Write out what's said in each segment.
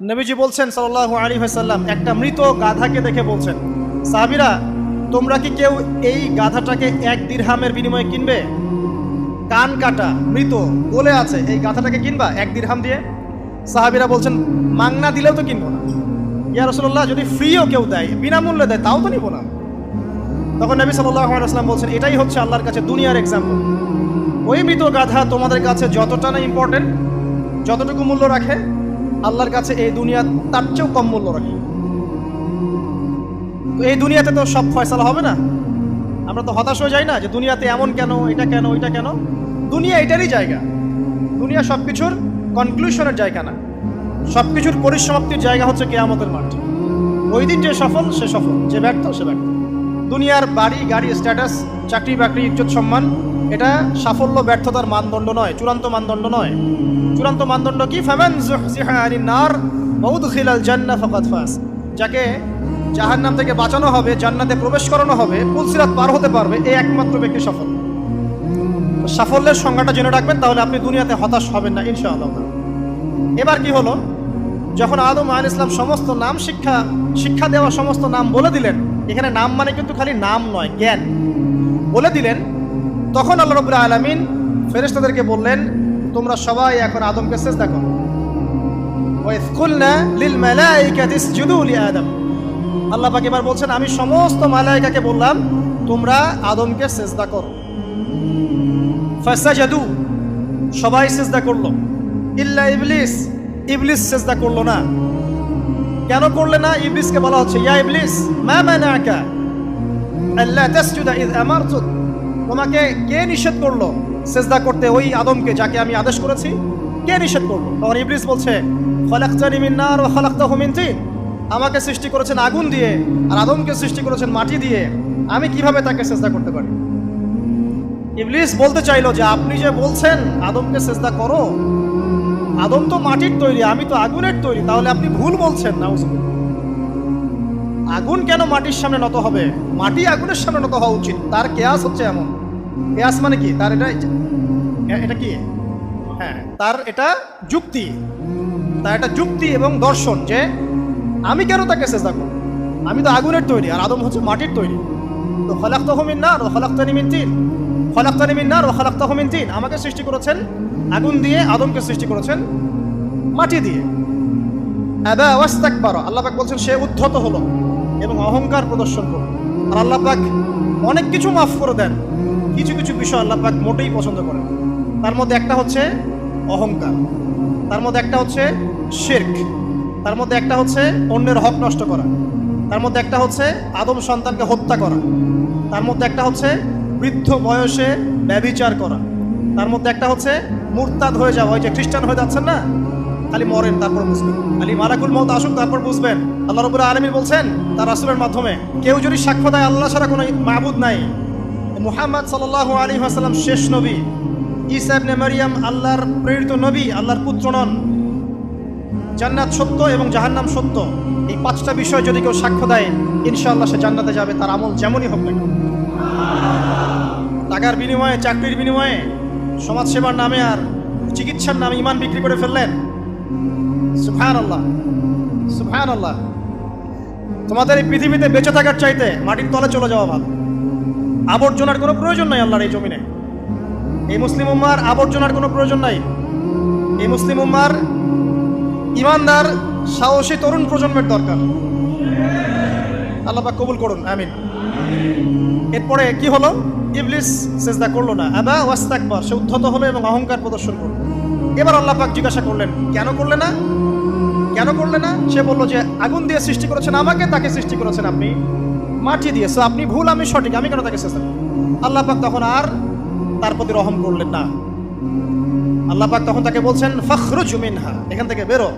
নবীজি বলছেন সাল্লাল্লাহু আলাইহি ওয়াসাল্লাম, একটা মৃত গাধাকে দেখে বলছেন, সাহাবীরা তোমরা কি কেউ এই গাধাটাকে 1 দিরহামের বিনিময়ে কিনবে? কান কাটা মৃত বলে আছে, এই গাধাটাকে কিনবা 1 দিরহাম দিয়ে? সাহাবীরা বলছেন, মাংনা দিলেও তো কিনবো না। ইয়া রাসূলুল্লাহ, যদি ফ্রিও কেউ দেয়, বিনামূল্যে দেয়, তাও তো নিব না। তখন নবী সাল্লাল্লাহু আলাইহি ওয়াসাল্লাম বলছেন, এটাই হচ্ছে আল্লাহর কাছে দুনিয়ার এক্সাম্পল। ওই মৃত গাধা তোমাদের কাছে যতটা না ইম্পর্টেন্ট, যতটুকু মূল্য রাখে, আল্লাহর কাছে এই দুনিয়া তার চেয়েও কম মূল্য রাখে। তো এই দুনিয়াতে তো সব ফয়সালা হবে না। আমরা তো হতাশ হয়ে যাই না যে দুনিয়াতে এমন কেন, এটা কেন, ওইটা কেন। দুনিয়া এটারই জায়গা। দুনিয়া সব কিছুর কনক্লুশনের জায়গা না, সব কিছুর পরিসমাপ্তির জায়গা হচ্ছে কিয়ামতের মাঠ। ওই দিন যে সফল সে সফল, যে ব্যর্থ সে ব্যর্থ। দুনিয়ার বাড়ি গাড়ি, স্ট্যাটাস, চাকরি বাকরি, ইজ্জত সম্মান, এটা সাফল্য ব্যর্থতার মানদণ্ড নয়, চূড়ান্ত মানদণ্ড নয়। চূড়ান্ত মানদণ্ড কি? ফামান যুহজিহা আনিন নার ওয়া উদখিলাল জান্নাহ ফাকাদ ফাজ। যাকে জাহান্নাম থেকে বাঁচানো হবে, জান্নাতে প্রবেশ করানো হবে, পুলসিরাত পার হতে পারবে, এই একমাত্র ব্যক্তি সফল। সাফল্যের সংজ্ঞাটা জেনে রাখবেন, তাহলে আপনি দুনিয়াতে হতাশ হবেন না ইনশাআল্লাহ। এবার কি হলো, যখন আদম আলাইহিস সালাম সমস্ত নাম শিক্ষা দেওয়া সমস্ত নাম বলে দিলেন, এখানে নাম মানে কিন্তু খালি নাম নয়, জ্ঞান বলে দিলেন, তখন আল্লাহ রাব্বুল আলামিন ফেরেশতাদেরকে বললেন, তোমরা সবাই এখন আদমকে সিজদা করো। ওয়া ইয কুলনা লিল মালাইকাতি ইসজুদু লি আদম। আল্লাহ পাক এবার বলছেন, আমি সমস্ত মালায়েকাকে বললাম তোমরা আদমকে সিজদা করো। ফাসাজাদু, সবাই সিজদা করলো, ইল্লা ইবলিস, ইবলিস সিজদা করলো না। কেন করলে না? ইবলিসকে বলা হচ্ছে, ইয়া ইবলিস মা মানাকা আল্লা তাসজুদা ইয আমারতুক। তোমাকে কে নিষেধ করলো সিজদা করতে ওই আদমকে, যাকে আমি আদেশ করেছি? কে নিষেধ করলো? তখন ইবলিস বলছে, খলাকতানি মিন নার ওয়া খলাকতাহু মিন তিন। আমাকে সৃষ্টি করেছেন আগুন দিয়ে, আর আদমকে সৃষ্টি করেছেন মাটি দিয়ে, আমি কিভাবে তাকে সিজদা করতে পারি? ইবলিস বলতে চাইলো যে, আপনি যে বলছেন আদমকে সিজদা করো, আদম তো মাটির তৈরি, আমি তো আগুনের তৈরি, তাহলে আপনি ভুল বলছেন। নাউজুবিল্লাহ। আগুন কেন মাটির সামনে নত হবে? মাটি আগুনের সামনে নত হওয়া উচিত। তার কেয়াস হচ্ছে এমন। কেয়াস মানে কি? তার এটা কি? হ্যাঁ, তার এটা যুক্তি, তার এটা যুক্তি এবং দর্শন যে আমি কেন তাকে সিজদা করব? আমি তো আগুনের তৈরি, আর আদম হচ্ছে মাটির তৈরি। তো খলাকতাহু মিন নার ওয়া খলাকতানি মিন তিন, খলাকতানি মিন নার ওয়া খলাকতাহু মিন তিন। আমাকে সৃষ্টি করেছেন আগুন দিয়ে, আদমকে সৃষ্টি করেছেন মাটি দিয়ে। আবা ওয়াস্তাকবারা, আল্লাহ পাক বলছেন সে উদ্ধত হলো এবং অহংকার প্রদর্শন করল। আর আল্লাহ পাক অনেক কিছু মাফ করে দেন, কিছু কিছু বিষয় আল্লাহ পাক মোটেই পছন্দ করেন। তার মধ্যে একটা হচ্ছে অহংকার, তার মধ্যে একটা হচ্ছে শিরক, তার মধ্যে একটা হচ্ছে অন্যের হক নষ্ট করা, তার মধ্যে একটা হচ্ছে আদম সন্তানকে হত্যা করা, তার মধ্যে একটা হচ্ছে বৃদ্ধ বয়সে ব্যভিচার করা, তার মধ্যে একটা হচ্ছে মুরতাদ হয়ে যাওয়া। ওই যে খ্রিস্টান হয়ে যাচ্ছেন না, খালি মরেন তারপর বুঝবেন, খালি মালাকুল মউত আসুক তারপর বুঝবেন। আল্লাহ রাব্বুল আলামিন বলছেন তার রাসূলের মাধ্যমে, কেউ যদি সাক্ষ্য দেয় আল্লাহ ছাড়া কোনো মাবুদ নাই, মুহাম্মদ সাল্লাল্লাহু আলাইহি ওয়াসাল্লাম শেষ নবী, ঈসা ইবনে মারইয়াম আল্লাহর প্রেরিত নবী, আল্লাহর পুত্র নন, জান্নাত সত্য এবং জাহান্নাম সত্য, এই 5টা বিষয় যদি কেউ সাক্ষ্য দেয়, ইনশাআল্লাহ সে জান্নাতে যাবে, তার আমল যেমনই হোক না। টাকার বিনিময়ে, চাকরির বিনিময়ে, সমাজসেবার নামে আর চিকিৎসার নামে ঈমান বিক্রি করে ফেললেন। সুবহানাল্লাহ, সুবহানাল্লাহ। তোমাদের এই পৃথিবীতে বেঁচে থাকার চাইতে মাটির তলে চলে যাওয়া ভালো। আবর্জনার কোনো প্রয়োজন নাই আল্লাহর এই জমিনে। এই মুসলিম উম্মার আবর্জনার কোনো প্রয়োজন নাই। এই মুসলিম উম্মার ইমানদার সাহসী তরুণ প্রজন্মের দরকার। আল্লাহ পাক কবুল করুন, আমিন। এরপরে কি হলো? ইবলিস সিজদা করলো না, আবা ওয়াস্তাকবার, সে উদ্ধত হলো এবং অহংকার প্রদর্শন করলো। এবার আল্লাহ পাক জিজ্ঞাসা করলেন, কেন করলে না? কেন করলে না? সে বলল যে আগুন দিয়ে সৃষ্টি করেছেন আমাকে, তাকে সৃষ্টি করেছেন আপনি মাটি দিয়ে, সো আপনি ভুল, আমি সঠিক, আমি কেন তাকে সিজদা করব? আল্লাহ পাক তখন আর তার প্রতি রহম করলেন না। আল্লাহ পাক তখন তাকে বলছেন, ফাখরুজ মিনহা, এখান থেকে বেরো।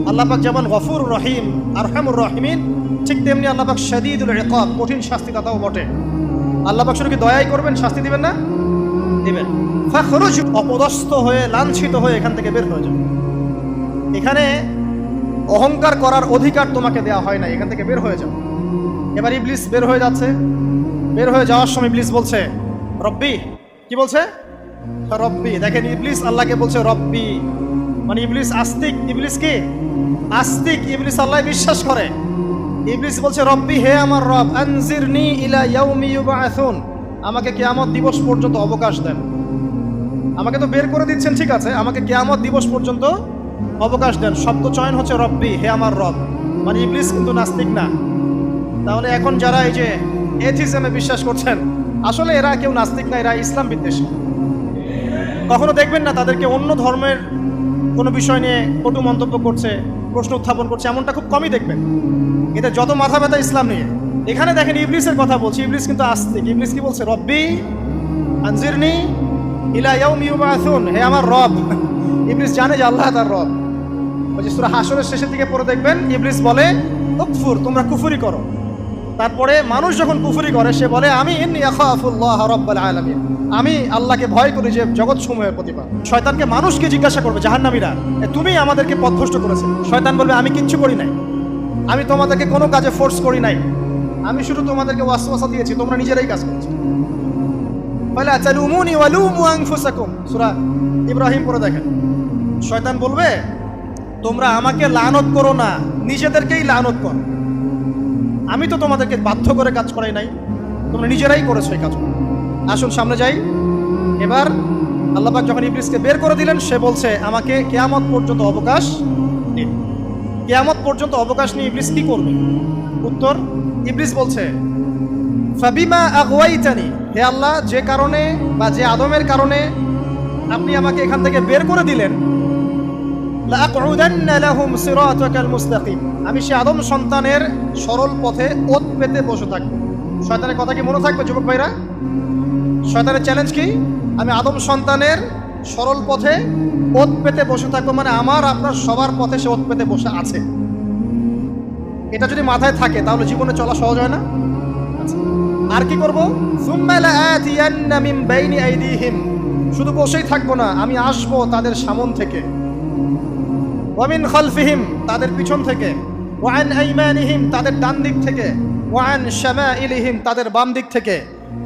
আল্লাহ পাক যেমন গফুর রহিম, আরহামুর রহিমিন, ঠিক তেমনি আল্লাহ পাক শাদীদুল ইকাব, কঠিন শাস্তিদাতাও বটে। আল্লাহ পাক শুধু কি দয়াই করবেন, শাস্তি দিবেন না? দিবেন। ফাখরুজ, অপদস্থ হয়ে, লাঞ্ছিত হয়ে এখান থেকে বের হয়ে যাও। এখানে অহংকার করার অধিকার তোমাকে দেওয়া হয় না, এখান থেকে বের হয়ে যাও। এবার ইবলিস বের হয়ে যাচ্ছে। বের হয়ে যাওয়ার সময় ইবলিস বলছে রব্বি। কি বলছে? রব্বি। দেখেন, ইবলিস আল্লাহকে বলছে রব্বি, মানে ইবলিস আস্তিক। ইবলিস কি আস্তিক? ইবলিস আল্লাহ বিশ্বাস করে। ইবলিস বলছে রব্বি, হে আমার রব, আনজিরনি ইলা ইয়াউমি ইউবআসুন, আমাকে কিয়ামত দিবস পর্যন্ত অবকাশ দেন। আমাকে তো বের করে দিচ্ছেন, ঠিক আছে, আমাকে কিয়ামত দিবস পর্যন্ত অবকাশ দেন। শব্দ চয়ন হচ্ছে রব্বি, হে আমার রব। মানে ইবলিস কিন্তু নাস্তিক না। তাহলে এখন যারা এই যে এথিজমে বিশ্বাস করছেন, আসলে এরা কেউ নাস্তিক না, এরা ইসলাম বিদ্বেষী। কখনো দেখবেন না তাদেরকে অন্য ধর্মের কোনো বিষয় নিয়ে কটু মন্তব্য করছে, প্রশ্ন উত্থাপন করছে, এমনটা খুব কমই দেখবেন। এদের যত মাথা ব্যথা ইসলাম নিয়ে। এখানে দেখেন ইবলিসের কথা বলছি, ইবলিস কিন্তু আস্তিক। ইবলিস কি বলছে? রব্বি আনজিরনি ইলা ইয়াউমি ইউবআসুন, হে আমার রব। ইবলিস জানে যে আল্লাহ তার রব। ওই যে সূরা হাশরের শেষের দিকে পড়ে দেখবেন ইবলিস বলে উকফুর, তোমরা কুফরি করো। তারপরে মানুষ যখন কুফরি করে সে বলে আমি ইন্নী আখাফুল্লাহ রাব্বাল আলামিন, আমি আল্লাহকে ভয় করি যে জগৎ সমূহের প্রতিপালক। শয়তানকে মানুষকে জিজ্ঞাসা করবে জাহান্নামীরা, তুমি আমাদেরকে পথভ্রষ্ট করেছো। শয়তান বলবে আমি কিচ্ছু করি নাই, আমি তোমাদেরকে কোনো কাজে ফোর্স করি নাই, আমি শুধু তোমাদেরকে ওয়াসওয়াসা দিয়েছি, তোমরা নিজেরাই কাজ করছো। ফালা তালুমুনি ওয়ালুমু আনফুসাকুম, সূরা ইব্রাহিম পড়ে দেখেন। শয়তান বলবে তোমরা আমাকে লানত করো না, নিজেদেরকেই লানত করো, আমি তো তোমাদেরকে বাধ্য করে কাজ করাই নাই, তোমরা নিজেরাই করেছো এই কাজ। আসুন সামনে যাই। এবার আল্লাহ পাক যখন ইবলিসকে বের করে দিলেন, সে বলছে আমাকে কিয়ামত পর্যন্ত অবকাশ দিন। কিয়ামত পর্যন্ত অবকাশ নিয়ে ইবলিস কি করবে? উত্তর, ইবলিস বলছে ফাবিমা আগওয়াইতানি, হে আল্লাহ, যে কারণে বা যে আদমের কারণে আপনি আমাকে এখান থেকে বের করে দিলেন, লাআকউদান্না লাহুম সিরাতাকাল মুস্তাকিম, আমি সে আদম সন্তানের সরল পথে ওত পেতে বসে থাকবো। শয়তানের কথা কি মনে থাকবে যুবক ভাইরা? শয়তানের চ্যালেঞ্জ কি? আমি আদম সন্তানের সরল পথে ওত পেতে বসে থাকবো, মানে আমার আপনার সবার পথে সে ওত পেতে বসে আছে। এটা যদি মাথায় থাকে তাহলে জীবনে চলা সহজ হয় না? আর কি করবো? সুম্মা লাআতিয়ান্না মিন বাইনি আইদিহিম, শুধু বসেই থাকবো না, আমি আসবো তাদের সামন থেকে, ওয়া মিন খালফিহিম, তাদের পিছন থেকে, ওয়া আন আইমানিহিম, তাদের ডান দিক থেকে, ওয়া আন শামাইলিহিম, তাদের বাম দিক থেকে,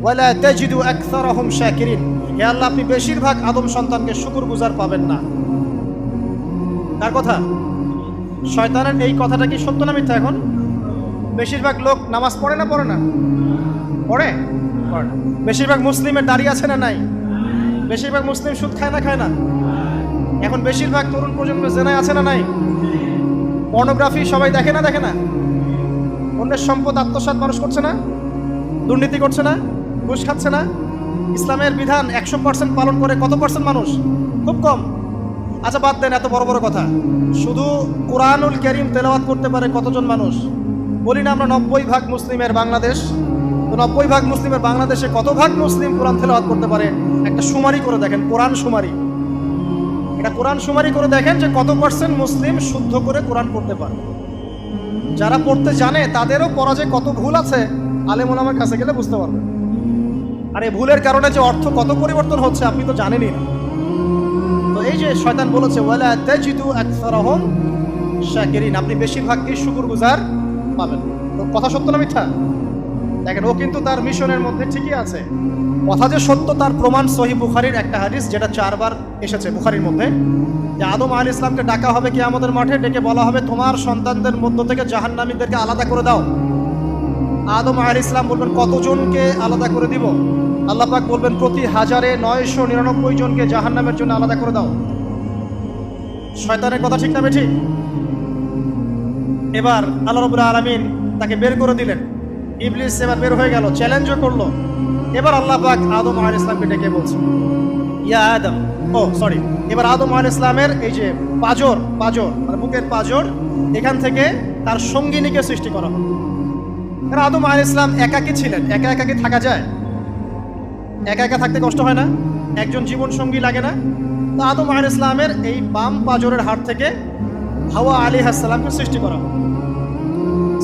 ওয়ালা তাজিদু আকসারাহুম শাকিরিন, হে আল্লাহ, আপনি বেশিরভাগ আদম সন্তানকে শুকরগুজার পাবেন না। কার কথা? শয়তানের এই কথাটা কি সত্য না মিথ্যা? এখন বেশিরভাগ লোক নামাজ পড়ে না পড়ে না? পড়ে। বেশিরভাগ মুসলিমের দাড়ি আছে না নাই? বেশিরভাগ মুসলিম সুদ খায় না খায় না? এখন বেশিরভাগ তরুণ প্রজন্ম জেনায় আছে না নাই? পর্নোগ্রাফি সবাই দেখে না দেখে না? অন্যের সম্পদ আত্মসাৎ মানুষ করছে না? দুর্নীতি করছে না? ঘুষ খাচ্ছে না? ইসলামের বিধান 100% পালন করে কত পার্সেন্ট মানুষ? খুব কম। আচ্ছা বাদ দেন এত বড় বড় কথা, শুধু কোরআনুল কারীম তেলাওয়াত করতে পারে কতজন মানুষ? বলি না আমরা 90% মুসলিমের বাংলাদেশ, তো 90% মুসলিমের বাংলাদেশে কত ভাগ মুসলিম কোরআন তেলাওয়াত করতে পারে? একটা শুমারি করে দেখেন, কোরআন শুমারি। এটা কোরআন শুমারি করে দেখেন যে কত পার্সেন্ট মুসলিম শুদ্ধ করে কোরআন পড়তে পারে। যারা পড়তে জানে তাদেরও পড়া যে কত ভুল আছে, আলেম ওলামার কাছে গেলে বুঝতে পারবেন। আর এই ভুলের কারণে যে অর্থ কত পরিবর্তন হচ্ছে আপনি তো জানেনই না। তো এই যে শয়তান বলেছে ওয়ালা তাজিদু আকসারাহুম শাকিরিন, আপনি বেশিরভাগই শুকরগুজার পাবেন। তো কথা সত্য না মিথ্যা? দেখেন ও কিন্তু তার মিশনের মধ্যে ঠিকই আছে। কথা যে সত্য তার প্রমাণ সহিহ বুখারীর একটা হাদিস, যেটা 4 বার এসেছে বুখারীর মধ্যে, যে আদম আলাইহিস সালামকে ডাকা হবে কিয়ামতের মাঠে, ডেকে বলা হবে তোমার সন্তানদের মধ্য থেকে জাহান্নামীদেরকে আলাদা করে দাও। আদম আলাইহিস সালাম বলবেন কতজনকে আলাদা করে দিব? আল্লাহ পাক বলবেন প্রতি 1099 জনকে জাহান্নামের জন্য আলাদা করে দাও। শয়তানের কথা ঠিক না বেঠিক? এবার আল্লাহ রাব্বুল আলামিন তাকে বের করে দিলেন। ইবলিস এবার বের হয়ে গেল, চ্যালেঞ্জও করলো। এবার আল্লাহ পাক আদম আলাইহিস সালামকে ডেকে বলছে ইয়া আদম, এবার আদম আলাইহিস সালামের এই যে পাজর মানে বুকের পাজর, এখান থেকে তার সঙ্গিনীকে সৃষ্টি করা হলো। কারণ আদম আলাইহিস সালাম একাকী ছিলেন, একা একাকী থাকা যায়? একা একা থাকতে কষ্ট হয় না? একজন জীবন সঙ্গী লাগে না? তো আদম আলাইহিস সালামের এই বাম পাজরের হাড় থেকে হাওয়া আলাইহিস সালামকে সৃষ্টি করা হলো।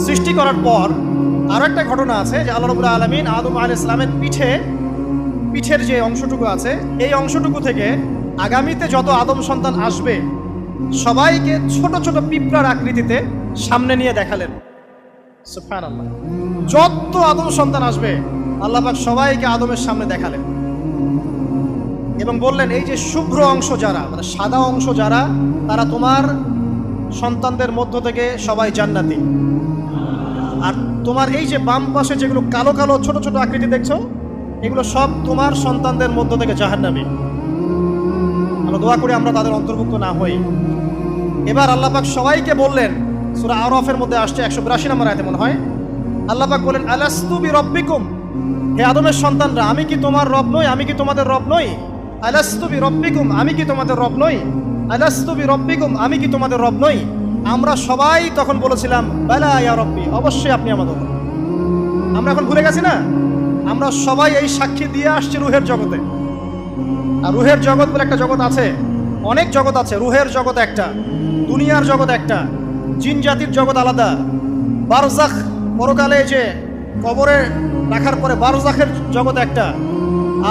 সৃষ্টি করার পর আরো একটা ঘটনা আছে যে আল্লাহ রাব্বুল আলামিন আদম আলাইহিস সালামের পিঠের যে অংশটুকু আছে, এই অংশটুকু থেকে আগামীতে যত আদম সন্তান আসবে সবাইকে ছোট ছোট পিঁপড়ার আকৃতিতে সামনে নিয়ে দেখালেন। সুবহানাল্লাহ। যত আদম সন্তান আসবে আল্লাহ পাক সবাইকে আদমের সামনে দেখালেন। এবং বললেন এই যে শুভ্র অংশ যারা, মানে সাদা অংশ যারা, তারা তোমার সন্তানদের মধ্য থেকে সবাই জান্নাতি। আর তোমার এই যে বাম পাশে যেগুলো কালো কালো ছোট ছোট আকৃতি দেখছো, এগুলো সব তোমার সন্তানদের মধ্য থেকে জাহান্নামী। আমরা দোয়া করি আমরা তাদের অন্তর্ভুক্ত না হই। এবার আল্লাহ পাক সবাইকে বললেন, সূরা আরাফের মধ্যে আসছে 182 নম্বর আয়াতে মনে হয়, আল্লাহ পাক বলেন আলাস্তু বিরব্বিকুম, হে আদমের সন্তানরা, আমি কি তোমার রব নই? আমি কি তোমাদের রব নই? আলাস্তু বিরব্বিকুম, আমি কি তোমাদের রব নই? আলাস্তু বিরব্বিকুম, আমি কি তোমাদের রব নই? আমরা সবাই তখন বলেছিলাম বালা ইয়া রব্বি, অবশ্যই আপনি আমাদের রব। আমরা এখন ভুলে গেছি না? আমরা সবাই এই সাক্ষী দিয়ে আসছি রুহের জগতে। আর রুহের জগৎ বলে একটা জগৎ আছে, অনেক জগৎ আছে। রুহের জগৎ একটা, দুনিয়ার জগৎ একটা, জিন জাতির জগৎ আলাদা, বারজাখ পরকালে যে কবরে রাখার পরে বারজাখের জগৎ একটা,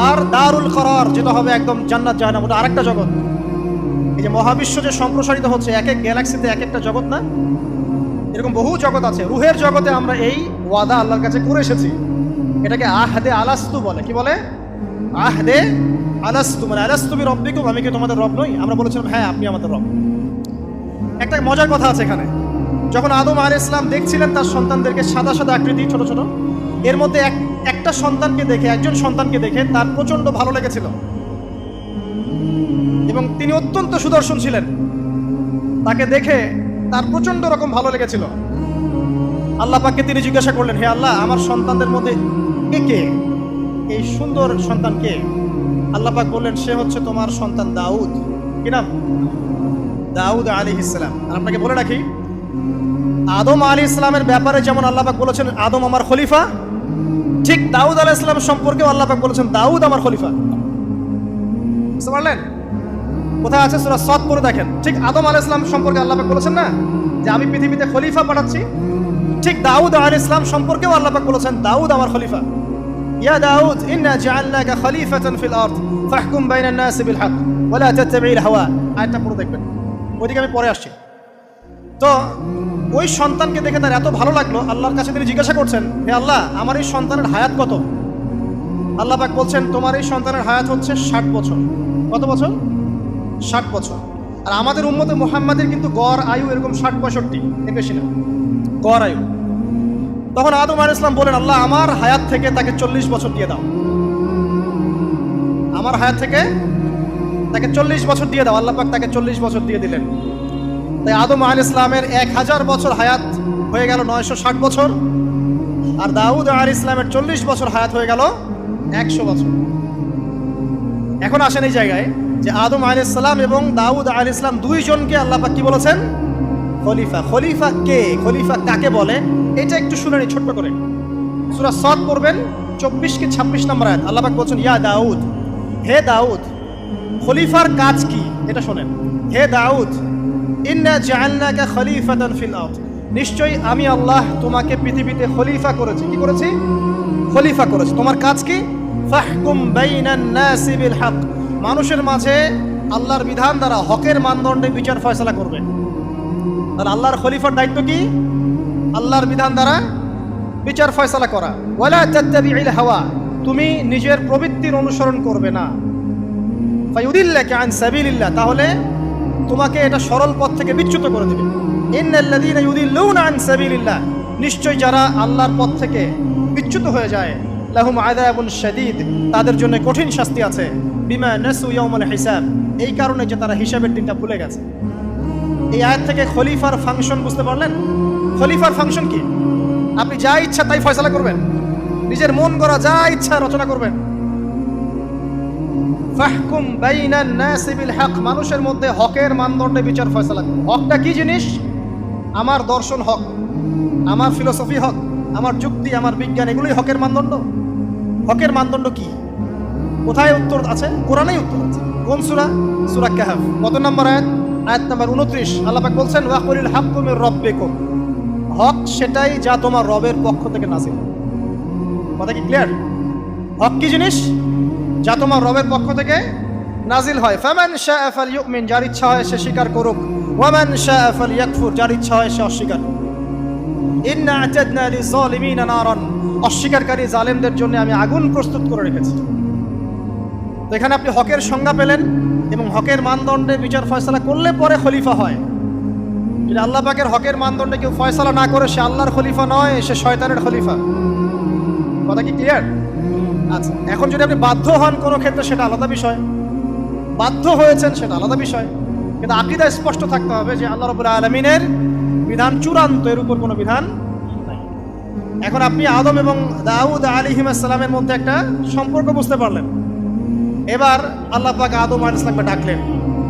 আর দারুল করার যেটা হবে একদম জান্নাত জাহান্নাম, ওটা আরেকটা জগৎ। এই যে মহাবিশ্ব যে সম্প্রসারিত হচ্ছে, এক এক গ্যালাক্সিতে এক একটা জগৎ না, এরকম বহু জগৎ আছে। রুহের জগতে আমরা এই ওয়াদা আল্লাহর কাছে করে এসেছি। এটাকে আহদে আলাস্তু বলে। কি বলে? আহদে আলাস্তু, মানে আলাস্তু বিরব্বিকুম, আমি কি তোমাদের রব নই? আমরা বলেছিলাম হ্যাঁ আপনি আমাদের রব। একটা মজার কথা আছে এখানে, যখন আদম আলাইহিস সালাম দেখছিলেন তার সন্তানদেরকে সাদা সাদা আকৃতি ছোট ছোট, এর মধ্যে একটা সন্তানকে দেখে, একজন সন্তানকে দেখে তার প্রচন্ড ভালো লেগেছিল এবং তিনি অত্যন্ত সুদর্শন ছিলেন। তাকে দেখে তার প্রচন্ড রকম ভালো লেগেছিল। আল্লাহ পাককে তিনি জিজ্ঞাসা করলেন, হে আল্লাহ, আমার সন্তানদের মধ্যে কে, এই সুন্দর সন্তান কে? আল্লাহ পাক বললেন, সে হচ্ছে তোমার সন্তান দাউদ। কি নাম? দাউদ আলাইহিস সালাম। আর আপনাকে বলে রাখি, আদম আলাইহিস সালামের ব্যাপারে যেমন আল্লাহ পাক বলেছেন আদম আমার খলিফা, ঠিক দাউদ আলাইহিস সালাম সম্পর্কেও আল্লাহ পাক বলেছেন দাউদ আমার খলিফা। বুঝতে পারলেন? কোথায় আছে? সূরা সাদ পড়ে দেখেন। ঠিক আদম আলাইহিস সালাম সম্পর্কে আল্লাহ পাক বলেছেন না যে আমি পৃথিবীতে খলিফা পাঠাচ্ছি, ঠিক দাউদ আলাইহিস সালাম সম্পর্কেও আল্লাহ পাক বলেছেন দাউদ আমার খলিফা। ইয়া দাউদ ইন্না জাআলনাকা খলিফাতান ফিল আরদ ফাহকুম বাইনান নাসি বিল হক ওয়া লা তাত্তাবি'ল হাওয়া। আয়াতটা পড়ে দেখবেন, ওইদিকে আমি পরে আসছি। তো ওই সন্তানকে দেখে তার এত ভালো লাগলো, আল্লাহর কাছে তিনি জিজ্ঞাসা করছেন, হে আল্লাহ, আমার এই সন্তানের হায়াত কত? আল্লাহ পাক বলছেন তোমার এই সন্তানের হায়াত হচ্ছে 60 বছর। কত বছর? 60 বছর। আর আমাদের উম্মতে মুহাম্মাদের কিন্তু গড় আয়ু এরকম 60-65, এর বেশি না গড় আয়ু। তখন আদম আলাইহিস সালাম বলেন, আল্লাহ, আমার হায়াত থেকে তাকে 40 বছর দিয়ে দাও। আমার হায়াত থেকে তাকে 40 বছর দিয়ে দাও। আল্লাহ পাক তাকে 40 বছর দিয়ে দিলেন। তাই আদম আলাইহিস সালামের 1000 বছর হায়াত হয়ে গেল 960 বছর, আর দাউদ আলাইহিস সালামের 40 বছর হায়াত হয়ে গেল 100 বছর। এখন আসেন এই জায়গায় যে আদম আলাইহিস সালাম এবং দাউদ আলাইহিস সালাম দুইজনকে আল্লাহ পাক কি বলেছেন? খলিফা। খলিফা কে? খলিফা কাকে বলে? এটা একটু শুনে নি ছোট্ট করে। সূরা সাদ পড়বেন 24 কি 26 নম্বর আয়াত। আল্লাহ পাক বলছেন, ইয়া দাউদ, হে দাউদ, খলিফার কাজ কি এটা শোনেন। হে দাউদ, ইন্না জাআলনাকা খলিফাতান ফিল আরদ, নিশ্চয়ই আমি আল্লাহ তোমাকে পৃথিবীতে খলিফা করেছি। কি করেছি? খলিফা করেছি। তোমার কাজ কি? ফাহকুম বাইনান নাসি বিল হক, মানুষের মাঝে আল্লাহর বিধান দ্বারা হকের মানদণ্ডে বিচার ফয়সালা করবে। তাহলে আল্লাহর খলিফার দায়িত্ব কি? আল্লাহর বিধান দ্বারা বিচার ফয়সালা করা। ওয়ালা তাত্তাবি'ল হাওয়া, তুমি নিজের প্রবৃত্তির অনুসরণ করবে না। ফায়ুদিল্লাকা আন সাবিলিল্লাহ, তাহলে তোমাকে এটা সরল পথ থেকে বিচ্যুত করে দেবে। ইন্নাল্লাযীনা ইউদিল্লুনা আন সাবিলিল্লাহ, নিশ্চয় যারা আল্লাহর পথ থেকে বিচ্যুত হয়ে যায়, লাহুম আযাবুন শাদীদ, তাদের জন্য কঠিন শাস্তি আছে। বিমা নাসু ইয়াউমাল হিসাব, এই কারণে যে তারা হিসাবের দিনটা ভুলে গেছে। এই আয়াত থেকে খলিফার ফাংশন বুঝতে পারলেন? খলিফার ফাংশন কি? আপনি যা ইচ্ছা তাই ফয়সালা করবেন, নিজের মন গড়া যা ইচ্ছা রচনা করবেন। ফাহকুম বাইনান নাসি বিল হক, মানুষের মধ্যে হকের মানদণ্ডে বিচার ফয়সালা করুন। হকটা কি জিনিস? আমার দর্শন হক, আমার ফিলোসফি হক, আমার যুক্তি, আমার বিজ্ঞান, এগুলোই হকের মানদণ্ড। হকের মানদণ্ড কি? কোথায় উত্তর আছে? কোরআনেই উত্তর আছে। কোন সূরা? সূরা কাহফ। কত নম্বর আয়াত? আয়াত নাম্বার 29। আল্লাহ পাক বলছেন, ওয়া কুলিল হাক্কু মির রাব্বিকুম, হক সেটাই যা তোমার রবের পক্ষ থেকে নাযিল। কথা কি ক্লিয়ার? হক কি জিনিস? যা তোমার রবের পক্ষ থেকে নাজিল হয়। ফামান শাআ ফালইউমিন, যার ইচ্ছা হয় সে স্বীকার করুক। ওয়ামান শাআ ফালইয়াকফুর, যার ইচ্ছা হয় সে অস্বীকার করুক। ইন্না আ'তাদনা লিযালিমিনা নারান, অস্বীকারকারী জালেমদের জন্য আমি আগুন প্রস্তুত করে রেখেছি। তো এখানে আপনি হকের সংজ্ঞা পেলেন এবং হকের মানদণ্ডে বিচার ফয়সালা করলে পরে খলিফা হয়। যদি আল্লাহ পাকের হকের মানদণ্ডে কেউ ফয়সালা না করে সে আল্লাহর খলিফা নয়, সে শয়তানের খলিফা। কথা কি ক্লিয়ার? আচ্ছা, এখন যদি আপনি বাধ্য হন কোনো ক্ষেত্রে সেটা আলাদা বিষয়, বাধ্য হয়েছেন সেটা আলাদা বিষয়, কিন্তু আকীদা স্পষ্ট থাকতে হবে যে আল্লাহ রাব্বুল আলামিনের বিধান চূড়ান্ত, এর উপর কোনো বিধান নাই। এখন আপনি আদম এবং দাউদ আলাইহিস সালামের মধ্যে একটা সম্পর্ক বুঝতে পারলেন। এবার আল্লাহ পাক আদম আলাইহিস সালামকে ডাকলেন,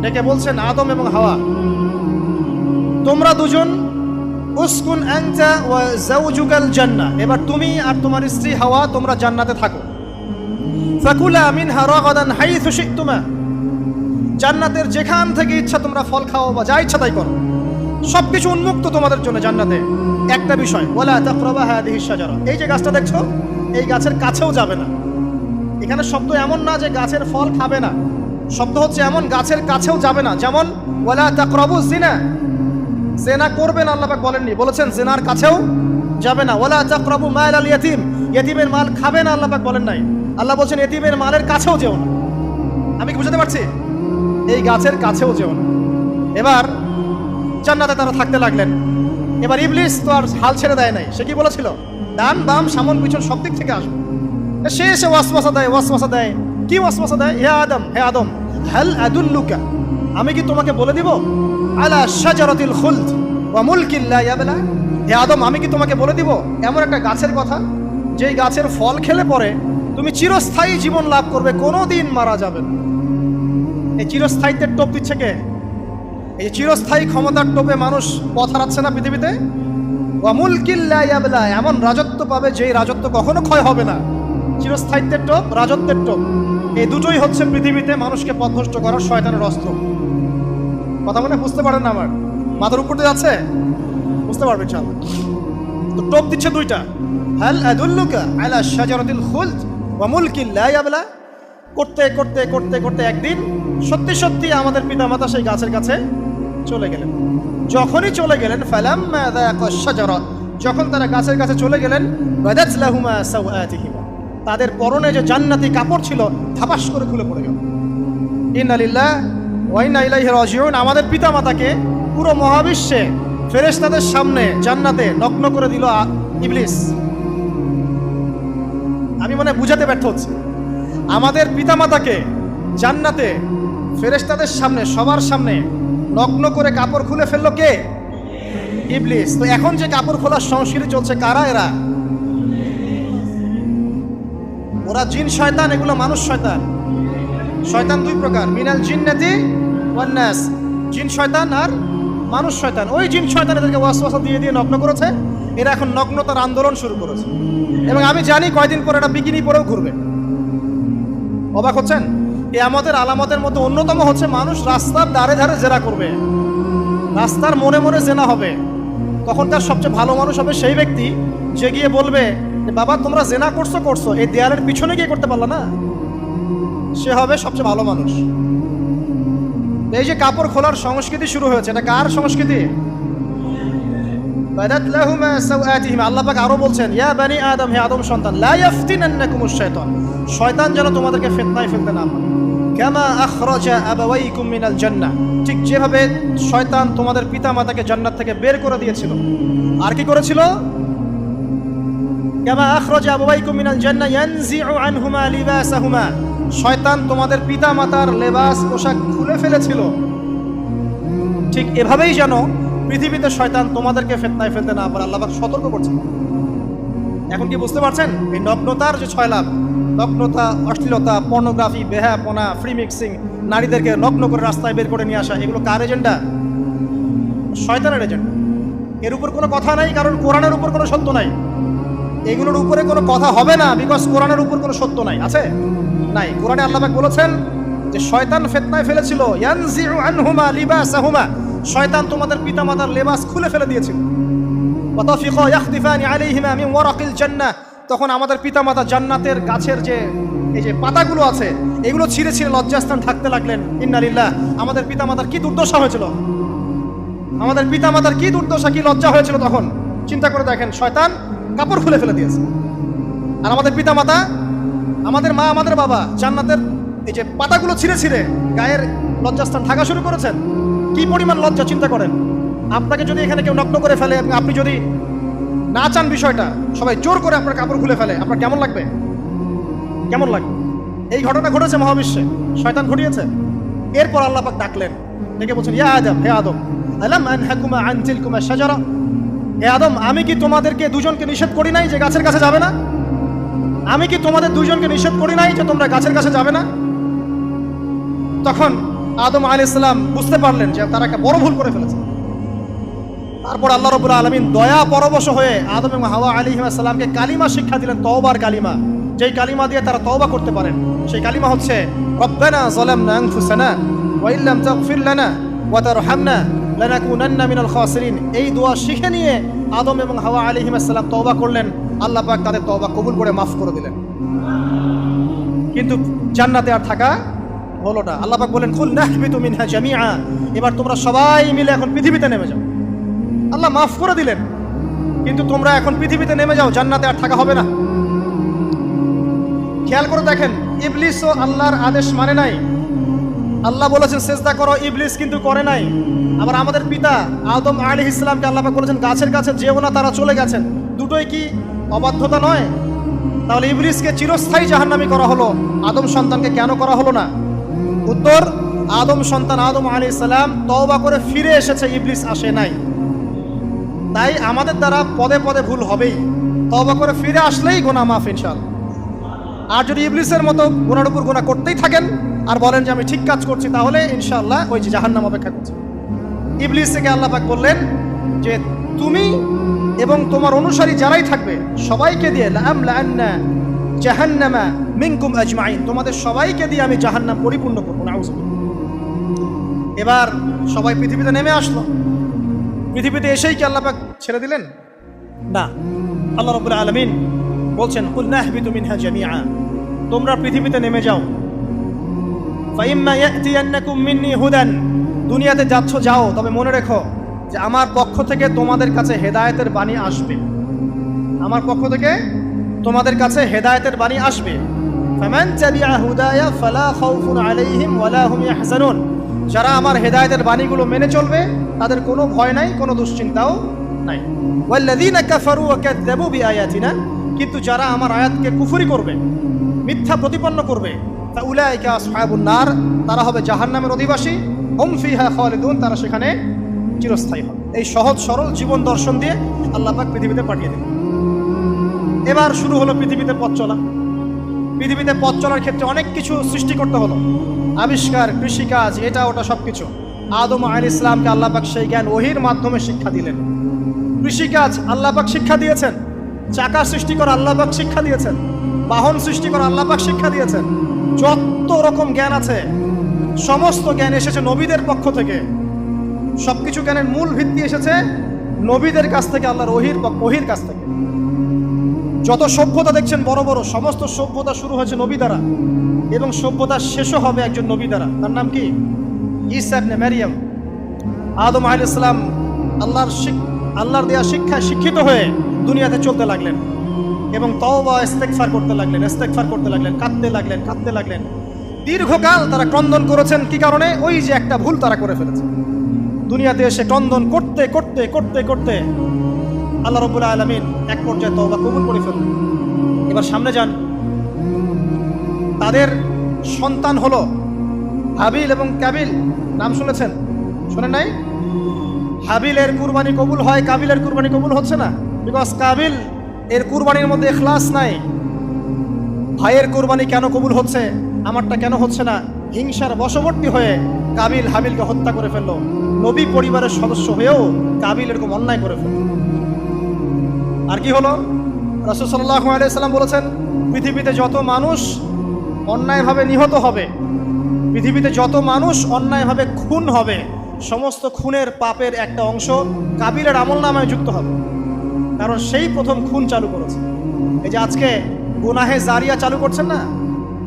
ডেকে বলছেন, আদম এবং হাওয়া, তোমরা দুজন উসকুন আনতা ওয়া যাওজুকাল জান্নাহ, এবার তুমি আর তোমার স্ত্রী হাওয়া তোমরা জান্নাতে থাকো। ফাকুলা মিনহা রাগাদান হাইথু শি'তুমা, জান্নাতের যেখান থেকে ইচ্ছা তোমরা ফল খাও বা যা ইচ্ছা তাই করো, সবকিছু উন্মুক্ত তোমাদের জন্য জান্নাতে। একটা বিষয়, ওয়ালা তাকরাবা হাদিহিশ শাজারা, এই যে গাছটা দেখছো এই গাছের কাছেও যাবে না। এখানে শব্দ এমন না যে গাছের ফল খাবে না, শব্দ হচ্ছে এমন গাছের কাছেও যাবে না। যেমন ওয়ালা তাকরাবু জিনা, জিনা করবে না আল্লাহ পাক বলেননি, বলেছেন জিনার কাছেও যাবে না। ওয়ালা তাকরাবু মাল আল ইয়াতিম, ইয়াতিমের মাল খাবে না আল্লাহ পাক বলেন নাই, আল্লাহ বলছেন ইয়াতিমের মালের কাছেও যেও না। আমি কি বুঝাতে পারছি? এই গাছের কাছেও যেও না। এবার জান্নাতে তারা থাকতে লাগলেন। এবার ইবলিস তো আর হাল ছেড়ে দেয় নাই, সে কি বলেছিল, ডান বাম সামন পিছন সব দিক থেকে আসবে। সে এসে ওয়াসওয়াসা দেয়। কি ওয়াসওয়াসা দেয়? হে আদম হাল আদুল্লুকা, আমি কি তোমাকে বলে দিব, আলা শাজারাতিল খুলদ ওয়া মুলকিন লা ইয়াবলা, হে আদম আমি কি তোমাকে বলে দিব এমন একটা গাছের কথা যেই গাছের ফল খেলে পরে তুমি চিরস্থায়ী জীবন লাভ করবে, কোনোদিন মারা যাবে না। এই চিরস্থায়িত্বের টোপ দিচ্ছে কে? এই চিরস্থায়ী ক্ষমতার টোপে মানুষ পথ হারাচ্ছে না পৃথিবীতে। ওয়া মুলকিন লা ইয়াবলা, এমন রাজত্ব পাবে যেই রাজত্ব কখনো ক্ষয় হবে না। চিরস্থায়িত্বের টোপ, রাজত্বের টোপ, এই দুটোই হচ্ছে পৃথিবীতে মানুষকে পথভ্রষ্ট করার শয়তানের অস্ত্র। কথা মনে বুঝতে পারেন না? আমার মাথার উপর দিয়ে যাচ্ছে, বুঝতে পারবেন ইনশাআল্লাহ। তো টোপ দিচ্ছে দুইটা, হাল আদুল্লুকা আলা শাজারাতিল খুলদ ওয়া মুলকিন লা ইয়াবলা। করতে করতে করতে করতে একদিন সত্যি সত্যি আমাদের পিতামাতা সেই গাছের কাছে চলে গেলেন। যখনই চলে গেলেন, ফালাম্মা যাকা শাজারা, যখন তারা গাছের কাছে চলে গেলেন, বাদাত লাহুমা সাওআতিহিমা, তাদের পরনে যে জান্নাতি কাপড় ছিল ধাপাস করে খুলে পড়ে গেল। ইন্না লিল্লাহি ওয়া ইন্না ইলাইহি রাজিউন। আমাদের পিতামাতাকে পুরো মহাবিশ্বে ফেরেশতাদের সামনে জান্নাতে নগ্ন করে দিল ইবলিস। আমি মনে বুঝাতে ব্যর্থ হচ্ছি, আমাদের পিতামাতাকে জান্নাতে ফেরেশতাদের সামনে সবার সামনে নগ্ন করে কাপড় খুলে ফেললো কে? ইবলিস। তো এখন যে কাপড় খোলার সংস্কৃতি চলছে, কারা এরা? ওরা জিন শয়তান, এগুলো মানুষ শয়তান। শয়তান দুই প্রকার, মিনাল জিন্নাতি ওয়ান নাস, জিন শয়তান আর মানুষ শয়তান। ওই জিন শয়তান এদেরকে ওয়াসওয়াসা দিয়ে দিয়ে নগ্ন করেছে, এরা এখন নগ্নতার আন্দোলন শুরু করেছে এবং আমি জানি কয়দিন পরে এটা বিকিনি পরেও ঘুরবে। অবাক হচ্ছেন? কিয়ামতের আলামতের মধ্যে অন্যতম হচ্ছে মানুষ রাস্তার ধারে ধারে জেনা করবে, রাস্তার মোড়ে মোড়ে জেনা হবে। তখনকার সবচেয়ে ভালো মানুষ হবে সেই ব্যক্তি যে গিয়ে বলবে, বাবা তোমরা জেনা করছো, এই দেয়ালের পিছনে গিয়ে করতে পারলা না, সে হবে সবচেয়ে ভালো মানুষ। এই যে কাপড় খোলার সংস্কৃতি শুরু হয়েছে, এটা কার সংস্কৃতি? বাদাত লাহুমা সাওআতিহিমা। আল্লাহ পাক আরো বলছেন, ইয়া বানি আদম, হে আদম সন্তান, লা ইয়াফতিনান্নাকুমুশ শাইতান, শয়তান যেন তোমাদেরকে ফিতনায় ফেলতে না পারে। কামা আখরাজা আবাওয়াইকুম মিনাল জান্নাহ, ঠিক যেভাবে শয়তান তোমাদের পিতামাতাকে জান্নাত থেকে বের করে দিয়েছিল। আর কি করেছিল? কামা আখরাজা আবাওয়াইকুম মিনাল জান্নাহ ইয়ানজিউ আনহুমা লিবাসাহুমা, শয়তান তোমাদের পিতামাতার লেবাস পোশাক খুলে ফেলেছিল। ঠিক এভাবেই যেন পৃথিবীতে শয়তান তোমাদেরকে ফিতনায় ফেলতে না পারে, আল্লাহ পাক সতর্ক করছেন। এখন কি বুঝতে পারছেন? এই নগ্নতার যে ছয় লাভ, নগ্নতা, অশ্লীলতা, পর্নোগ্রাফি, বেহায়াপনা, ফ্রি মিক্সিং, নারীদেরকে নগ্ন করে রাস্তায় বের করে নিয়ে আসা, এগুলো কার এজেন্ডা? শয়তানের এজেন্ডা। এর উপর কোনো কথা নাই, কারণ কোরআনের উপর কোনো সত্য নাই। এগুলোর উপরে কোনো কথা হবে না, বিকজ কোরআনের উপর কোনো সত্য নাই। আছে? নাই। কোরআনে আল্লাহ পাক বলেছেন যে শয়তান ফিতনায় ফেলেছিল, ইয়ানজিউ আনহুমা লিবাসাহুমা, শয়তান তোমাদের পিতামাতার লেবাস খুলে ফেলে দিয়েছিল। ওয়া তাফিকা ইয়াখদিফানি আলাইহিমা মিন ওয়ারাকিল জান্নাহ, তখন আমাদের পিতামাতা জান্নাতের গাছের যে এই যে পাতাগুলো আছে এগুলো ছিঁড়ে ছিঁড়ে লজ্জাস্থান থাকতে লাগলেন। ইন্না লিল্লাহ। আমাদের পিতামাতার কি দুর্দশা হয়েছিল, আমাদের পিতামাতার কি দুর্দশা, কি লজ্জা হয়েছিল তখন চিন্তা করে দেখেন। শয়তান কাপড় খুলে ফেলে দিয়েছে, আর আমাদের পিতামাতা, আমাদের মা, আমাদের বাবা জান্নাতের এই যে পাতাগুলো ছিঁড়ে ছিঁড়ে গায়ের লজ্জাস্থান ঢাকা শুরু করেছেন। কি পরিমাণ লজ্জা চিন্তা করেন। আপনাকে যদি এখানে কেউ নগ্ন করে ফেলে, আপনি যদি না চান বিষয়টা, সবাই জোর করে আপনার কাপড় খুলে ফেলে, আপনার কেমন লাগবে? কেমন লাগবে? এই ঘটনা ঘটেছে মহাবিশ্বে, শয়তান ঘটিয়েছে। এরপর আল্লাহ পাক ডাকলেন, ডেকে বলছেন, ইয়া আদম, হে আদম, আলাম আনহাকুমা আন তিলকুমা শাজারা, হে আদম, আমি কি তোমাদেরকে দুজনকে নিষেধ করি নাই যে গাছের কাছে যাবে না? আমি কি তোমাদের দুজনকে নিষেধ করি নাই যে তোমরা গাছের কাছে যাবে না? তখন আদম আলাইহিস সালাম বুঝতে পারলেন যে তারা একটা বড় ভুল করে ফেলেছে। তারপর আল্লাহ রাব্বুল আলামিন দয়া পরবশ হয়ে আদম এবং হাওয়া আলাইহিস সালামকে কালিমা শিক্ষা দিলেন, তওবার কালিমা, যেই কালিমা দিয়ে তারা তওবা করতে পারেন। সেই কালিমা হচ্ছে রব্বানা যালামনা আনফুসানা ওয়া ইল্লাম তাগফির লানা ওয়া তারহামনা লানাকুনান্না মিনাল খাসিরিন। এই দোয়া শিখে নিয়ে আদম এবং হাওয়া আলাইহিস সালাম তওবা করলেন। আল্লাহ পাক তাদের তওবা কবুল করে মাফ করে দিলেন। কিন্তু জান্নাতে আর থাকা হলো না। আল্লাহ পাক বলেন, কুল নাহবিতু মিনহা জামিআ, এবার তোমরা সবাই মিলে এখন পৃথিবীতে নেমে যাও। আল্লাহ মাফ করে দিলেন, কিন্তু তোমরা এখন পৃথিবীতে নেমে যাও, জান্নাতে আর থাকা হবে না। খেয়াল করে দেখেন, ইবলিসও আল্লাহর আদেশ মানে নাই। আল্লাহ বলেছেন সেজদা করো, ইবলিস কিন্তু করে নাই। আবার আমাদের পিতা আদম আলাইহিস সালামকে আল্লাহ পাক বলেছেন গাছের কাছে যেও না, তারা চলে গেছেন। দুটোই কি অবাধ্যতা নয়? তাহলে ইবলিসকে চিরস্থায়ী জাহান্নামী করা হলো, আদম সন্তানকে কেন করা হলো না? উত্তর, আদম সন্তান আদম আলাইহিস সালাম তওবা করে ফিরে এসেছে, ইবলিস আসে নাই। তাই আমাদের দ্বারা পদে পদে ভুল হবেই, তওবা করে ফিরে আসলেই গুনাহ মাফ ইনশাআল্লাহ। আর যদি ইবলিসের মতো গুনার উপর গুনাহ করতেই থাকেন আর বলেন যে আমি ঠিক কাজ করছি, তাহলে ইনশাআল্লাহ ওই যে জাহান্নাম অপেক্ষা করছে। ইবলিস থেকে আল্লাহ পাক বললেন যে তুমি এবং তোমার অনুসারী যারাই থাকবে সবাইকে দিয়ে লাআমলাআন্না জাহান্নামা মিনকুম আজমাইন, তোমাদের সবাইকে দিয়ে আমি জাহান্নাম পরিপূর্ণ করব। নাউযুবিল্লাহ। এবার সবাই পৃথিবীতে নেমে আসলো। পৃথিবীতে এসেই কি আল্লাহ পাক ছেড়ে দিলেন? না। আল্লাহ রাব্বুল আলামিন বলছেন, কুল নাহবিতু মিনহা জামিআ, তোমরা পৃথিবীতে নেমে যাও। ফাইম্মা ইয়াতিয়ান্নাকুম মিন্নি হুদান, দুনিয়াতে যাচ্ছ যাও, তবে মনে রেখো যে আমার পক্ষ থেকে তোমাদের কাছে হেদায়েতের বাণী আসবে। আমার পক্ষ থেকে তোমাদের কাছে হেদায়েতের বাণী আসবে। ফামান তাবিআ হুদায়া ফালা খাউফুন আলাইহিম ওয়ালা হুম ইয়াহজানুন, যারা আমার হেদায়েতের বাণীগুলো মেনে চলবে তাদের কোনো ভয় নাই, কোনো দুশ্চিন্তাও নাই। ওয়াল্লাযীনা কাফারু ওয়া কাযযাবু বিআয়াতিনা, কিন্তু যারা আমার আয়াতকে কুফরি করবে, মিথ্যা প্রতিপন্ন করবে, ফাউলাইকা আসহাবুন নার, তারা হবে জাহান্নামের অধিবাসী। হুম ফিহা খালিদুন, তারা সেখানে চিরস্থায়ী হবে। এই সহজ সরল জীবন দর্শন দিয়ে আল্লাহ পাক পৃথিবীতে পাঠিয়ে দিলেন। এবার শুরু হলো পৃথিবীতে পথ চলা। পৃথিবীতে পথ চলার ক্ষেত্রে অনেক কিছু সৃষ্টি করতে হলো, আবিষ্কার, কৃষিকাজ, এটা ওটা সবকিছু। আদম আলাইহিস সালামকে আল্লাহ পাক সেই জ্ঞান ওহীর মাধ্যমে শিক্ষা দিলেন। কৃষিকাজ আল্লাহ পাক শিক্ষা দিয়েছেন, চাকা সৃষ্টি করা আল্লাহ পাক শিক্ষা দিয়েছেন, বাহন সৃষ্টি করা আল্লাহ পাক শিক্ষা দিয়েছেন। যত রকম জ্ঞান আছে সমস্ত জ্ঞান এসেছে নবীদের পক্ষ থেকে। সবকিছু জ্ঞানের মূল ভিত্তি এসেছে নবীদের কাছ থেকে, আল্লাহর ওহীর কাছ থেকে। যত সভ্যতা দেখছেন বড় বড়, সমস্ত সভ্যতা শুরু হয়েছে নবী দ্বারা, এবং সভ্যতা শেষও হবে একজন নবী দ্বারা। তার নাম কি? ঈসা ইবনে মারইয়াম। আদম আলাইহিস সালাম আল্লাহর দেয়া শিক্ষায় শিক্ষিত হয়ে দুনিয়াতে চলতে লাগলেন এবং তওবা ইস্তেগফার করতে লাগলেন, কাঁদতে লাগলেন। দীর্ঘকাল তারা ক্রন্দন করেছেন। কি কারণে? ওই যে একটা ভুল তারা করে ফেলেছে। দুনিয়াতে এসে ক্রন্দন করতে আল্লাহ রাব্বুল আলামিন এক পর্যায়ে তওবা কবুল করে ফেললেন। এবার সামনে যান। তাদের সন্তান হলো হাবিল এবং কাবিল। নাম শুনেছেন? শোনেন নাই? হাবিলের কুরবানি কবুল হয়, কাবিলের কুরবানি কবুল হচ্ছে না। বিকজ কাবিল এর কুরবানির মধ্যে ইখলাস নাই। ভাইয়ের কুরবানি কেন কবুল হচ্ছে, আমারটা কেন হচ্ছে না? হিংসার বশবর্তী হয়ে কাবিল হাবিলকে হত্যা করে ফেললো। নবী পরিবারের সদস্য হয়েও কাবিল এরকম অন্যায় করে ফেলল। আর কি হলো? রাসূল সাল্লাল্লাহু আলাইহি সাল্লাম বলেছেন, পৃথিবীতে যত মানুষ অন্যায়ভাবে নিহত হবে, পৃথিবীতে যত মানুষ অন্যায়ভাবে খুন হবে, সমস্ত খুনের পাপের একটা অংশ কাবিলের আমলনামায় যুক্ত হবে। কারণ সেই প্রথম খুন চালু করেছে। এই যে আজকে গুনাহে জারিয়া চালু করছেন না,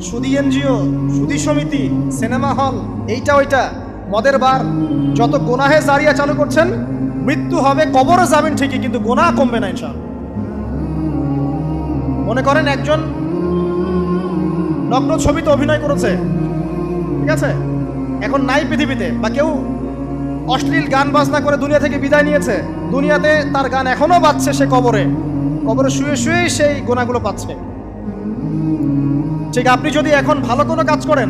সুদী এনজিও, সুদী সমিতি, সিনেমা হল, এইটা ওইটা, মদের বার, যত গুনাহে জারিয়া চালু করছেন, মৃত্যু হবে, কবরে যাবেন ঠিকই, কিন্তু গুনাহ কমবে না ইনশাআল্লাহ। মনে করেন একজন নগ্ন ছবিতে অভিনয় করেছে, ঠিক আছে? এখন নাই পৃথিবীতে, বা কেউ অশ্লীল গান বাজনা করে দুনিয়া থেকে বিদায় নিয়েছে, দুনিয়াতে তার গান এখনো বাজছে, সে কবরে শুয়ে শুয়েই সেই গুনাহগুলো পাচ্ছে। ঠিক আপনি যদি এখন ভালো কোনো কাজ করেন,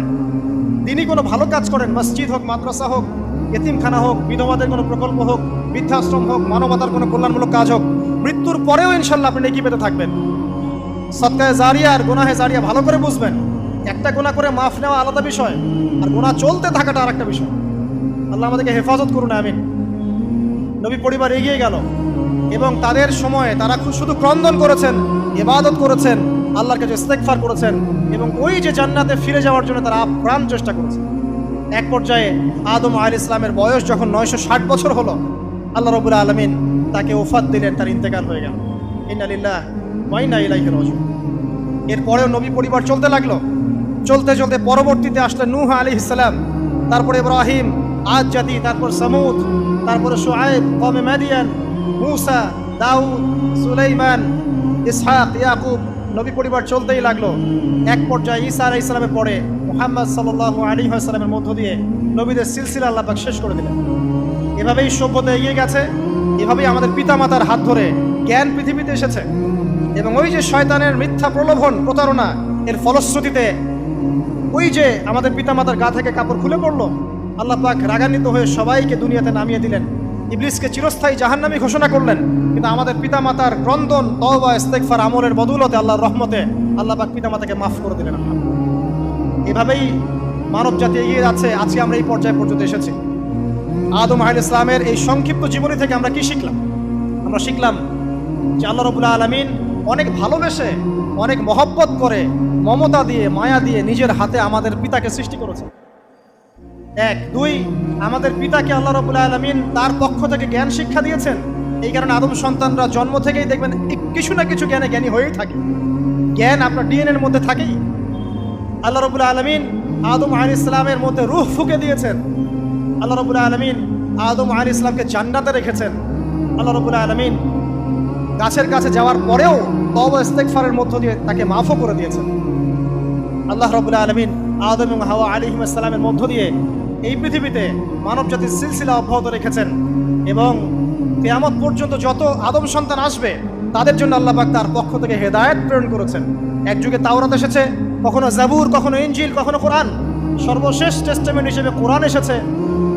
দিনই কোনো ভালো কাজ করেন, মসজিদ হোক, মাদ্রাসা হোক, এতিমখানা হোক, বিধবাদের কোনো প্রকল্প হোক, বৃদ্ধাশ্রম হোক, মানবতার কোনো কল্যাণমূলক কাজ হোক, মৃত্যুর পরেও ইনশাল্লাহ আপনি নেকি পেতে থাকবেন। সদকায়ে জারিয়া আর গুনাহে জারিয়া ভালো করে বুঝবেন। একটা গুনাহ করে মাফ নেওয়া আলাদা বিষয়, আর গুনাহ চলতে থাকাটা আর একটা বিষয়। আল্লাহ আমাদেরকে হেফাজত করুন, আমিন। নবী পরিবার এগিয়ে গেল এবং তাদের সময়ে তারা শুধু ক্রন্দন করেছেন, ইবাদত করেছেন, আল্লাহর কাছে ইস্তেগফার করেছেন এবং ওই যে জান্নাতে ফিরে যাওয়ার জন্য তারা আপ্রাণ চেষ্টা করেছেন। এক পর্যায়ে আদম আলাইহিস সালামের বয়স যখন 960 বছর হলো, আল্লাহ রাব্বুল আলামিন তাকে ওফাত দিলেন, তার ইন্তেকাল হয়ে গেল। ইন্না লিল্লাহি ওয়া ইন্না ইলাইহি রাজিউন। এরপরেও নবী পরিবার চলতে লাগলো, চলতে চলতে পরবর্তীতে আসলেন নূহ আলাইহিস সালাম, তারপরে ইব্রাহিম, আদ জাতি, তারপর সামুদ, তারপরে শুআয়ব, কওমে মাদিয়ান, মূসা, দাউদ, সুলাইমান, ইসহাক, ইয়াকুব। নবী পরিবার চলতেই লাগলো। এক পর্যায়ে ঈসা আলাইহিস সালামের পরে মুহাম্মদ সাল্লাল্লাহু আলাইহি ওয়াসাল্লামের মধ্য দিয়ে নবীদের সিলসিলা আল্লাহ পাক শেষ করে দিলেন। এভাবেই সভ্যতা এগিয়ে গেছে, এভাবেই আমাদের পিতামাতার হাত ধরে জ্ঞান পৃথিবীতে এসেছে। এবং ওই যে শয়তানের মিথ্যা প্রলোভন, প্রতারণা, এর ফলশ্রুতিতে ওই যে আমাদের পিতামাতার গা থেকে কাপড় খুলে পড়লো, আল্লাহ পাক রাগান্বিত হয়ে সবাইকে দুনিয়াতে নামিয়ে দিলেন, ইবলিসকে চিরস্থায়ী জাহান্নামী ঘোষণা করলেন। কিন্তু আমাদের পিতামাতার ক্রন্দন, তওবা, ইস্তেগফার, আমলের বদৌলতে, আল্লাহর রহমতে আল্লাহ পাক পিতামাতাকে মাফ করে দিলেন। এভাবেই মানব জাতি এগিয়ে যাচ্ছে। আজকে আমরা এই পর্যায়ে পর্যন্ত এসেছি। আদম আলাইহিস সালামের এই সংক্ষিপ্ত জীবনী থেকে আমরা কি শিখলাম? আমরা শিখলাম যে আল্লাহ রাব্বুল আলামিন অনেক ভালোবেসে, অনেক মহব্বত করে, মমতা দিয়ে, মায়া দিয়ে নিজের হাতে আমাদের পিতাকে সৃষ্টি করেছেন। এক, দুই, আমাদের পিতাকে আল্লাহ রাব্বুল আলামিন তার পক্ষ থেকে জ্ঞান শিক্ষা দিয়েছেন। এই কারণে আদম সন্তানরা জন্ম থেকেই দেখবেন কিছু না কিছু জ্ঞানে জ্ঞানী হয়েই থাকে। জ্ঞান আপনার ডিএনএর মধ্যে থাকেই। আল্লাহ রাব্বুল আলামিন আদম আলাইহিস সালামের মধ্যে রূহ ফুঁকে দিয়েছেন। আল্লাহ রাব্বুল আলামিন আদম আলাইহিস সালামকে জান্নাতে রেখেছেন। আল্লাহ রাব্বুল আলামিন গাছের কাছে যাওয়ার পরেও তওবা ইস্তেগফারের মধ্য দিয়ে তাকে মাফও করে দিয়েছেন। আল্লাহ রাব্বুল আলামিন আদম এবং হাওয়া আলাইহিস সালামের মধ্য দিয়ে এই পৃথিবীতে মানব জাতির সিলসিলা অব্যাহত রেখেছেন এবং কিয়ামত পর্যন্ত যত আদম সন্তান আসবে তাদের জন্য আল্লাহ পাক তার পক্ষ থেকে হেদায়েত প্রেরণ করেছেন। এক যুগে তাওরাত এসেছে, কখনো জাবুর, কখনো ইনজিল, কখনো কোরআন। সর্বশেষ টেস্টামেন্ট হিসেবে কোরআন এসেছে।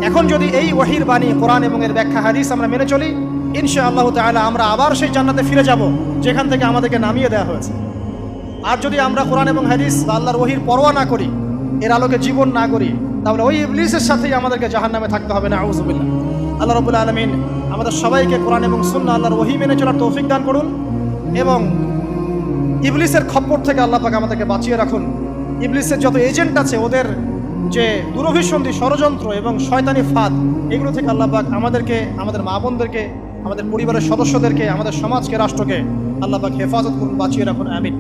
এখন যদি এই ওহীর বাণী, কোরআন এবং এর ব্যাখ্যা, হাদিস আমরা মেনে চলি, ইনশাআল্লাহ তাআলা আমরা আবার সেই জান্নাতে ফিরে যাব যেখান থেকে আমাদেরকে নামিয়ে দেওয়া হয়েছে। আর যদি আমরা কোরআন এবং হাদিস বা আল্লাহর ওহীর পরোয়া না করি, এর আলোকে জীবন না করি, তাহলে ওই ইবলিসের সাথেই আমাদেরকে জাহান্নামে থাকতে হবে। নাউযুবিল্লাহ। আল্লাহ রাব্বুল আলামিন আমাদের সবাইকে কোরআন এবং সুন্নাহ, আল্লাহর ওহী মেনে চলার তৌফিক দান করুন এবং ইবলিসের খপ্পর থেকে আল্লাহ পাক আমাদেরকে বাঁচিয়ে রাখুন। ইবলিসের যত এজেন্ট আছে, ওদের যে দুরভিসন্ধি, ষড়যন্ত্র এবং শয়তানি ফাঁদ, এগুলো থেকে আল্লাহ পাক আমাদেরকে, আমাদের মা বোনদেরকে, আমাদের পরিবারের সদস্যদেরকে, আমাদের সমাজকে, রাষ্ট্রকে আল্লাহ পাক হেফাজত করুন, বাঁচিয়ে রাখুন, আমিন।